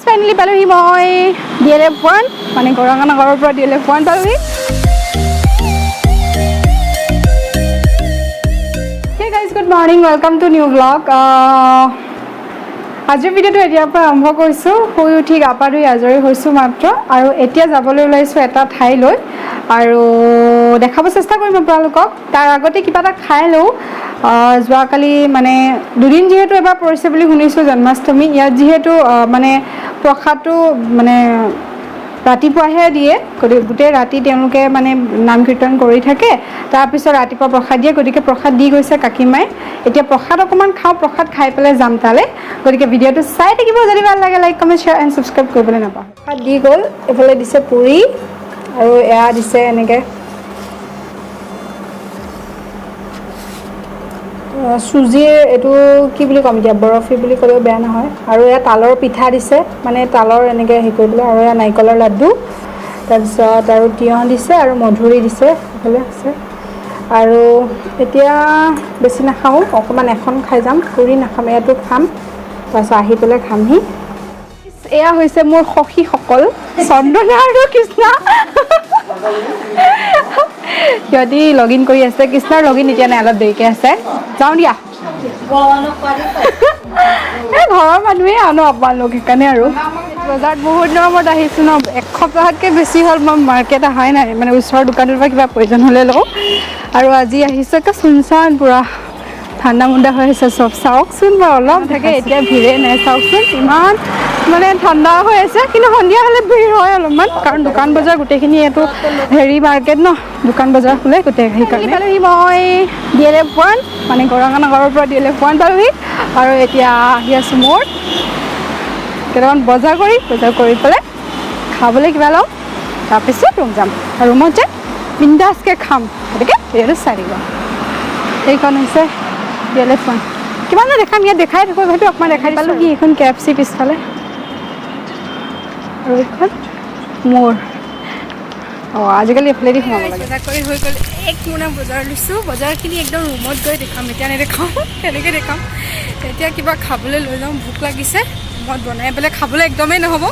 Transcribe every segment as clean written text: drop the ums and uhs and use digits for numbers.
Finally পালোহি মই DLF1 মানে গৰঙানগৰৰ পৰা DLF1 পালোহি। Hey guys, good morning, welcome to new vlog. আজিৰ ভিডিঅ'টো এতিয়াৰ পৰা আৰম্ভ কৰিছোঁ। শুই উঠি গা পা ধুই আজৰি হৈছোঁ মাত্ৰ, আৰু এতিয়া যাবলৈ ওলাইছোঁ এটা ঠাইলৈ, আৰু দেখাব চেষ্টা কৰিম আপোনালোকক। তাৰ আগতে কিবা এটা খাই লওঁ। যোৱাকালি মানে দুদিন যিহেতু এবাৰ পৰিছে বুলি শুনিছোঁ জন্মাষ্টমী, ইয়াত যিহেতু মানে প্ৰসাদটো মানে ৰাতিপুৱাহে দিয়ে, গোটেই ৰাতি তেওঁলোকে মানে নাম কীৰ্তন কৰি থাকে, তাৰপিছত ৰাতিপুৱা প্ৰসাদ দিয়ে। গতিকে প্ৰসাদ দি গৈছে কাকিমাই, এতিয়া প্ৰসাদ অকণমান খাওঁ, প্ৰসাদ খাই পেলাই যাম তালৈ। গতিকে ভিডিঅ'টো চাই থাকিব, যদি ভাল লাগে like comment share and subscribe কৰিবলৈ নাপাহৰিব। প্ৰসাদ দি গ'ল, এইফালে দিছে পুৰি আৰু এয়া দিছে এনেকৈ চুজিৰ, এইটো কি বুলি ক'ম এতিয়া, বৰফি বুলি ক'লেও বেয়া নহয়। আৰু এয়া তালৰ পিঠা দিছে, মানে তালৰ এনেকৈ হেৰি কৰি পেলাই, আৰু এয়া নাৰিকলৰ লাডু, তাৰপিছত আৰু তিয়ঁহ দিছে আৰু মধুৰি দিছে, এইফালে আছে। আৰু এতিয়া বেছি নাখাওঁ, অকণমান এখন খাই যাম, পুৰি নাখাম, এয়াতো খাম, তাৰপিছত আহি পেলাই খামহি। এয়া হৈছে মোৰ সখীসকল, চন্দনা আৰু কৃষ্ণা। সিহঁতি লগ ইন কৰি আছে। কৃষ্ণাৰ লগ ইন এতিয়া নাই, অলপ দেৰিকৈ আছে। যাওঁ দিয়া, এই ঘৰৰ মানুহে আনো আপোনালোক, সেইকাৰণে। আৰু বজাৰত বহুত দিনৰ মূৰত আহিছোঁ ন, এসপ্তাহতকৈ বেছি হ'ল মই মাৰ্কেট অহাই নাই, মানে ওচৰৰ দোকানৰ পৰা কিবা প্ৰয়োজন হ'লে লওঁ। আৰু আজি আহিছোঁ একে চুনচান, পূৰা ঠাণ্ডা মুণ্ডা হৈ আছে চব। চাওকচোন বাৰু, অলপ থাকে, এতিয়া ভিৰে নাই, চাওকচোন ইমান মানে ঠাণ্ডা হৈ আছে। কিন্তু সন্ধিয়া হ'লে ভিৰ হয় অলপমান, কাৰণ দোকান বজাৰ গোটেইখিনি, এইটো হেৰি মাৰ্কেট ন, দোকান বজাৰ খোলে গোটেই। সেইকাৰণে পালোহি মই DLF1 মানে গৰঙানগৰৰ পৰা DLF1 পালোহি। আৰু এতিয়া আহি আছোঁ মোৰ কেইটামান বজাৰ কৰি পেলাই খাবলৈ কিবা লওঁ, তাৰপিছত ৰুম যাম, আৰু ৰুমত যে বিন্দাছকৈ খাম। গতিকে ভিডিঅ'টো চাই দিব। এইখন হৈছে DLF1, কিমান দেখাম, ইয়াত দেখাই থাকোঁ, হয়তো অকণমান দেখাই পালোঁ কি এইখন KFC পিছফালে, আৰু এইখন মোৰ। আজিকালি এফালেদি সোমাব লাগে। বজাৰ কৰি হৈ গ'ল, এক মোনা বজাৰ লৈছোঁ। বজাৰখিনি একদম ৰুমত গৈ দেখাম, এতিয়া নেদেখাওঁ, তেনেকৈ দেখাম। এতিয়া কিবা খাবলৈ লৈ যাওঁ, ভোক লাগিছে। ৰুমত বনাই পেলাই খাবলৈ একদমেই নহ'ব,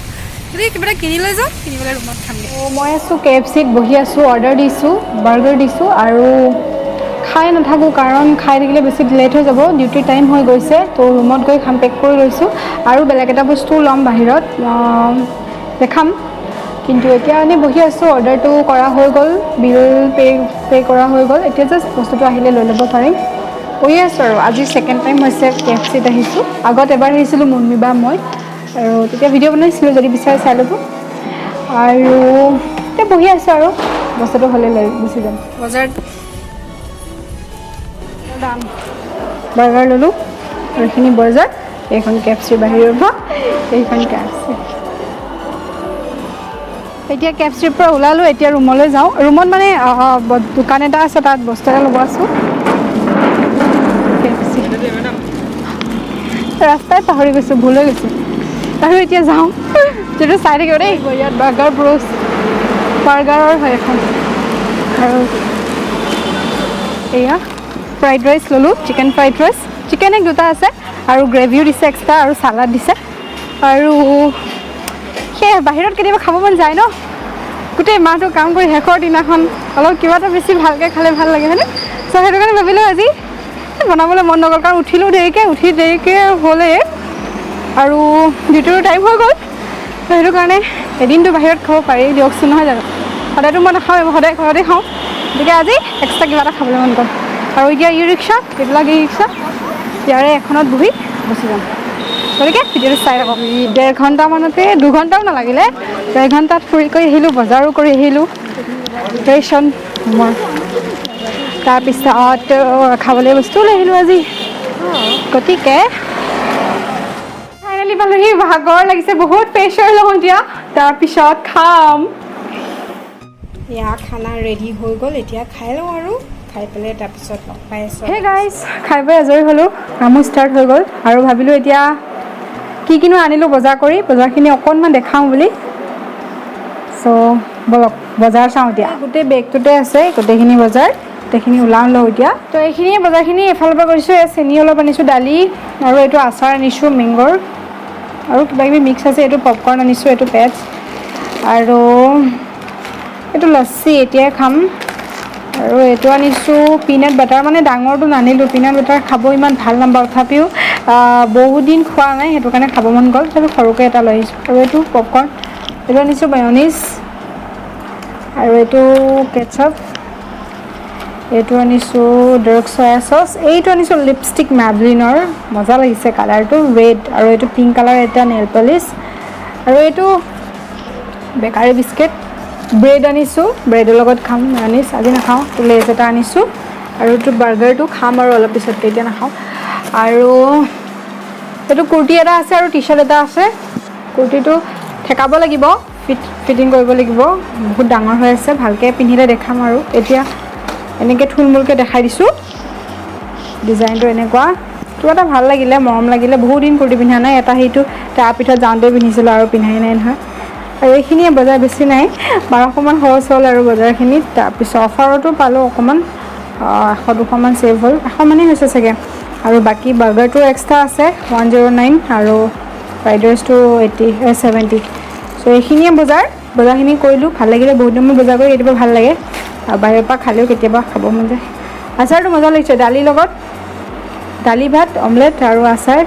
গতিকে কিবা এটা কিনি লৈ যাওঁ, কিনি পেলাই ৰুমত খামগৈ। মই আছোঁ KFCত বহি আছোঁ, অৰ্ডাৰ দিছোঁ, বাৰ্গাৰ দিছোঁ, আৰু খাই নাথাকোঁ, কাৰণ খাই থাকিলে বেছি লেট হৈ যাব, ডিউটিৰ টাইম হৈ গৈছে। তো ৰুমত গৈ খাম, পেক কৰি লৈছোঁ। আৰু বেলেগ এটা বস্তুও ল'ম বাহিৰত, দেখাম। কিন্তু এতিয়া এনেই বহি আছোঁ, অৰ্ডাৰটো কৰা হৈ গ'ল, বিল পে' কৰা হৈ গ'ল। এতিয়া জাষ্ট বস্তুটো আহিলে লৈ ল'ব পাৰিম। বহি আছোঁ আৰু আজি ছেকেণ্ড টাইম হৈছে KFCত আহিছোঁ। আগত এবাৰ আহিছিলোঁ মুনমী বা মই, আৰু তেতিয়া ভিডিঅ' বনাইছিলোঁ, যদি বিচাৰে চাই ল'ব। আৰু এতিয়া বহি আছোঁ, আৰু বস্তুটো হ'লে লৈ গুচি যাম। বজাৰত দাম বাৰ্গাৰ ল'লোঁ, আৰু এইখিনি বজাৰ, এইখন KFCৰ বাহিৰৰ পৰা, এইখন KFC। এতিয়া KFCৰ পৰা ওলালোঁ, এতিয়া ৰুমলৈ যাওঁ। ৰুমত মানে দোকান এটা আছে, তাত বস্তু এটা ল'ব আছোঁ। ৰাস্তাত পাহৰি গৈছোঁ, ভুল হৈ গৈছোঁ, আৰু এতিয়া যাওঁ। যিটো চাই থাকিব দেই, ইয়াত বাৰ্গাৰ ব্ৰোছ, বাৰ্গাৰৰ হয় এখন। আৰু এয়া ফ্ৰাইড ৰাইচ ল'লোঁ, চিকেন ফ্ৰাইড ৰাইচ, চিকেন এক দুটা আছে, আৰু গ্ৰেভিও দিছে এক্সট্ৰা, আৰু চালাড দিছে। আৰু সেয়া বাহিৰত কেতিয়াবা খাব মন যায় ন, গোটেই মাহটো কাম কৰি শেষৰ দিনাখন অলপ কিবা এটা বেছি ভালকৈ খালে ভাল লাগে, হয়নে? চ' সেইটো কাৰণে ভাবিলোঁ আজি বনাবলৈ মন নগ'ল, কাৰণ উঠিলোঁ দেৰিকৈ, দেৰিকৈ হ'লেই, আৰু ডিউটিৰো টাইম হৈ গ'ল। ত' সেইটো কাৰণে এদিনটো বাহিৰত খাব পাৰি দিয়কচোন, নহয় জানো? সদায়তো মই নাখাওঁ, সদায় ঘৰতে খাওঁ। গতিকে আজি এক্সট্ৰা কিবা এটা খাবলৈ মন গ'ল। আৰু এতিয়া ই ৰিক্সা, এইবিলাক ই ৰিক্সা, ইয়াৰে এখনত বহি গুচি যাম। গতিকে ভিডিঅ'টো চাই থাকক। 1.5 ঘণ্টামানতে, 2 ঘণ্টাও নালাগিলে, 1.5 ঘণ্টাত ফুৰি কৰি আহিলোঁ, বজাৰো কৰি আহিলোঁ। ৰেচন মই তাৰপিছত খাবলৈ বস্তুও লৈ আহিলোঁ আজি। গতিকে ফাইনেলি পালোহি, ভাগৰ লাগিছে বহুত, প্ৰেছাৰ লওঁ এতিয়া, তাৰপিছত খাম। এয়া খানা ৰেডি হৈ গ'ল, এতিয়া খাই লওঁ, আৰু খাই পেলাই তাৰপিছত লগ পাই আছোঁ। হে গাইজ, খাই বৈ আজৰি হ'লোঁ, কামো ষ্টাৰ্ট হৈ গ'ল, আৰু ভাবিলোঁ এতিয়া কি কিনো আনিলোঁ বজাৰ কৰি, বজাৰখিনি অকণমান দেখাওঁ বুলি। চ' ব'লক বজাৰ চাওঁ এতিয়া। গোটেই বেগটোতে আছে গোটেইখিনি বজাৰ, গোটেইখিনি ওলাওঁ লওঁ এতিয়া। তো এইখিনিয়ে বজাৰখিনি, এফালৰ পৰা কৰিছোঁ। চেনি অলপ আনিছোঁ, দালি, আৰু এইটো আচাৰ আনিছোঁ মেংগৰ, আৰু কিবাকিবি মিক্স আছে। এইটো পপকৰ্ণ আনিছোঁ, এইটো পেটছ, আৰু এইটো লচ্চি এতিয়াই খাম। আৰু এইটো আনিছোঁ পিনাট বাটাৰ, মানে ডাঙৰটো নানিলোঁ, পিনাট বাটাৰ খাব ইমান ভাল নাপাওঁ, তথাপিও বহুত দিন খোৱা নাই, সেইটো কাৰণে খাব মন গ'ল, তথাপিও সৰুকৈ এটা লৈ আহিছোঁ। আৰু এইটো পপকৰ্ণ, এইটো আনিছোঁ মায়নিজ, আৰু এইটো কেটচাপ, এইটো আনিছোঁ ডাৰ্ক চয়া চচ, এইটো আনিছোঁ লিপষ্টিক মেবলিনৰ, মজা লাগিছে কালাৰটো ৰেড, আৰু এইটো পিংক কালাৰ এটা নেইল পলিছ, আৰু এইটো বেকাৰী বিস্কিট, ব্ৰেড আনিছোঁ, ব্ৰেডৰ লগত খাম মেয়নিজ, আজি নাখাওঁ। লেজ এটা আনিছোঁ, আৰু এইটো বাৰ্গাৰটো খাম আৰু অলপ পিছতকৈ, এতিয়া নাখাওঁ। আৰু এইটো কুৰ্তি এটা আছে আৰু টি চাৰ্ট এটা আছে। কুৰ্তিটো ঠেকাব লাগিব, ফিটিং কৰিব লাগিব, বহুত ডাঙৰ হৈ আছে, ভালকৈ পিন্ধিলে দেখাম। আৰু এতিয়া এনেকৈ থুলমূলকৈ দেখাই দিছোঁ, ডিজাইনটো এনেকুৱা, কিবা এটা ভাল লাগিলে, মৰম লাগিলে, বহুত দিন কুৰ্তি পিন্ধা নাই, এটা সেইটো তাৰপিছত যাওঁতে পিন্ধিছিলোঁ আৰু পিন্ধাই নাই নহয়। আৰু এইখিনিয়ে বজাৰ, বেছি নাই, 1200মান খৰচ হ'ল আৰু বজাৰখিনিত। তাৰপিছত অফাৰতো পালোঁ অকণমান, 100-200মান ছেভ হ'ল, 100 মানেই হৈছে চাগে। আৰু বাকী বাৰ্গাৰটো এক্সট্ৰা আছে 109, আৰু ফ্ৰাইড ৰাইচটো 70। চ' এইখিনিয়ে বজাৰখিনি কৰিলোঁ, ভাল লাগিলে, বহুত দিন মই বজাৰ কৰি কেতিয়াবা ভাল লাগে, আৰু বাহিৰৰ পৰা খালেও কেতিয়াবা খাব মন যায়। আচাৰটো মজা লাগিছে, দালিৰ লগত, দালি ভাত, অমলেট আৰু আচাৰ,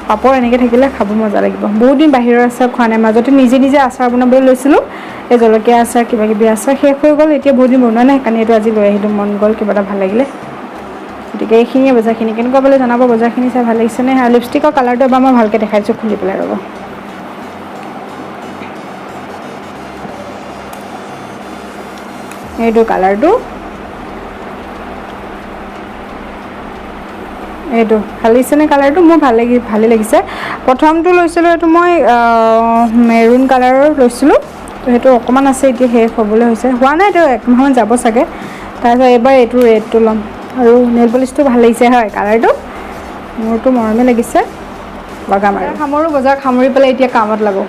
পাপৰ এনেকৈ থাকিলে খাব মজা লাগিব। বহুত দিন বাহিৰৰ আচাৰ খোৱা নাই, মাজতে নিজে আচাৰ বনাবলৈ লৈছিলোঁ, এই জলকীয়া আচাৰ, কিবাকিবি আচাৰ শেষ হৈ গ'ল, এতিয়া বহুত দিন বনোৱা নাই, সেইকাৰণে এইটো আজি লৈ আহিলোঁ, মন গ'ল, কিবা এটা ভাল লাগিলে। গতিকে এইখিনিয়ে বজাৰখিনি, কেনেকুৱা পালে জনাব, বজাৰখিনি চাই ভাল লাগিছেনে। আৰু লিপষ্টিকৰ কালাৰটো এবাৰ মই ভালকৈ দেখাইছোঁ, খুলি পেলাই ৰ'ব। এইটো কালাৰটো, এইটো ভাল লাগিছেনে কালাৰটো, মোৰ ভালেই লাগিছে। প্ৰথমটো লৈছিলোঁ, এইটো মই মেৰুণ কালাৰৰ লৈছিলোঁ, তো সেইটো অকণমান আছে, এতিয়া শেষ হ'বলৈ হৈছে, হোৱা নাই, এইটো 1 মাহমান যাব চাগে। তাৰপিছত এইবাৰ এইটো ৰেডটো ল'ম। আৰু নেইল পলিচটো ভাল লাগিছে হয়, কালাৰটো মোৰতো মৰমে লাগিছে, লগাম আৰু। সামৰোঁ, বজাৰ সামৰি পেলাই এতিয়া কামত লাগো।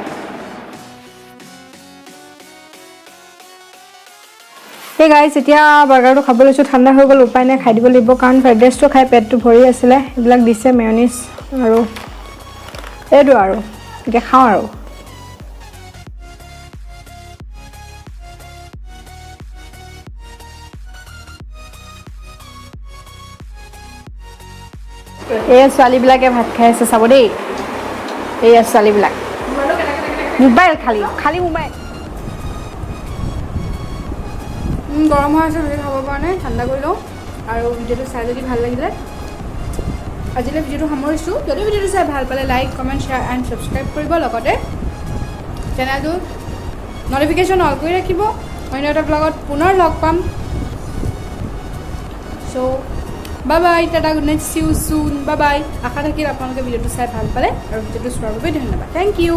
এই গাইজ, এতিয়া বাৰ্গাৰটো খাব লৈছোঁ, ঠাণ্ডা হৈ গ'ল, উপায় নাই, খাই দিব লাগিব, কাৰণ ফ্ৰাইড ৰাইচটো খাই পেটটো ভৰি আছিলে, এইবিলাক দিছে মেয়নিজ, আৰু এইটো আৰু এতিয়া খাওঁ আৰু। এই ছোৱালীবিলাকে ভাত খাই আছে, চাব দেই, এইয়া ছোৱালীবিলাক, মোবাইল খালী মোবাইল। গৰম হৈ আছে, ভালকৈ খাব পৰা নাই, ঠাণ্ডা কৰি লওঁ। আৰু ভিডিঅ'টো চাই যদি ভাল লাগিলে, আজিলৈ ভিডিঅ'টো সামৰিছোঁ। যদি ভিডিঅ'টো চাই ভাল পালে like, comment, share and subscribe কৰিব, লগতে চেনেলটো ন'টিফিকেশ্যন অল কৰি ৰাখিব। অন্য এটা ব্লগত পুনৰ লগ পাম। So' bye bye, tata, good night, see you soon, bye বাই। আশা থাকিল আপোনালোকে ভিডিঅ'টো চাই ভাল পালে, আৰু ভিডিঅ'টো চোৱাৰ বাবে ধন্যবাদ, থেংক ইউ।